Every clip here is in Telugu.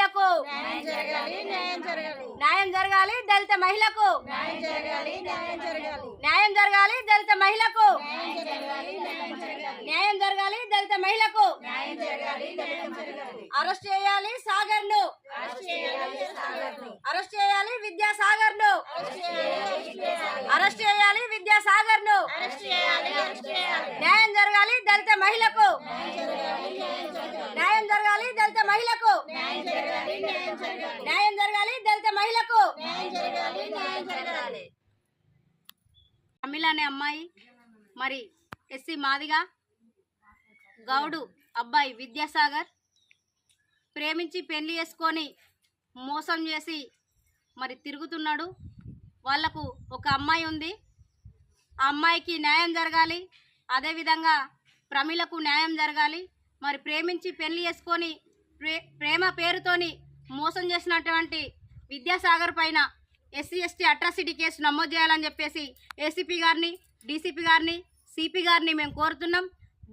మహిళకు న్యాయం జరగాలి, దళిత మహిళకు న్యాయం జరగాలి, దళిత మహిళకు న్యాయం జరగాలి, దళిత మహిళకు అరెస్ట్ చేయాలి సాగర్ ను, అరెస్ట్ చేయాలి విద్యాసాగర్ ను, అరెస్ట్ చేయాలి విద్యాసాగర్ ను. న్యాయం జరగాలి దళిత మహిళకు, న్యాయం జరగాలి దళిత మహిళకు, న్యాయం జరగాలి దళిత మహిళకు. అమిల అనే అమ్మాయి మరి ఎస్సీ మాదిగా గౌడు అబ్బాయి విద్యాసాగర్ ప్రేమించి పెళ్లి చేసుకొని మోసం చేసి మరి తిరుగుతున్నాడు. వాళ్లకు ఒక అమ్మాయి ఉంది, ఆ అమ్మాయికి న్యాయం జరగాలి, అదేవిధంగా ప్రమిలకు న్యాయం జరగాలి. మరి ప్రేమించి పెళ్లి చేసుకొని ప్రేమ పేరుతోని మోసం చేసినటువంటి విద్యాసాగర్ పైన ఎస్సీ ఎస్టీ అట్రాసిటీ కేసు నమోదు చేయాలని చెప్పేసి ఏసీపీ గారిని, డీసీపీ గారిని, సిపి గారిని మేము కోరుతున్నాం.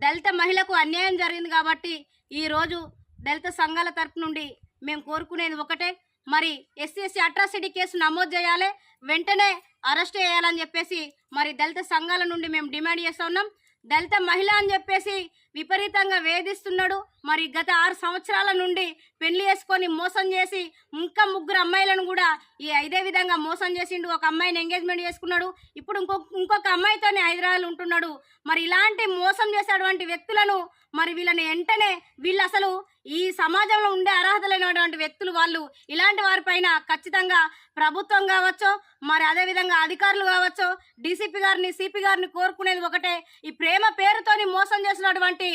దళిత మహిళకు అన్యాయం జరిగింది కాబట్టి ఈరోజు దళిత సంఘాల తరపు నుండి మేము కోరుకునేది ఒకటే, మరి ఎస్సీ ఎస్టీ అట్రాసిటీ కేసు నమోదు చేయాలి, వెంటనే అరెస్ట్ చేయాలని చెప్పేసి మరి దళిత సంఘాల నుండి మేము డిమాండ్ చేస్తూ ఉన్నాం. దళిత మహిళ అని చెప్పేసి విపరీతంగా వేధిస్తున్నాడు. మరి గత 6 సంవత్సరాల నుండి పెళ్లి చేసుకొని మోసం చేసి ఇంకా 3 అమ్మాయిలను కూడా ఇదే విధంగా మోసం చేసిండు. ఒక అమ్మాయిని ఎంగేజ్మెంట్ చేసుకున్నాడు, ఇప్పుడు ఇంకొక అమ్మాయితోనే హైదరాబాద్ ఉంటున్నాడు. మరి ఇలాంటి మోసం చేసేటువంటి వ్యక్తులను మరి వీళ్ళని వెంటనే వీళ్ళు అసలు ఈ సమాజంలో ఉండే అర్హత లేనటువంటి వ్యక్తులు వాళ్ళు, ఇలాంటి వారిపైన ఖచ్చితంగా ప్రభుత్వం కావచ్చు, మరి అదేవిధంగా అధికారులు కావచ్చు, డీసీపీ గారిని, సిపి గారిని కోరుకునేది ఒకటే, ఈ ప్రేమ పేరుతోని మోసం చేసినటువంటి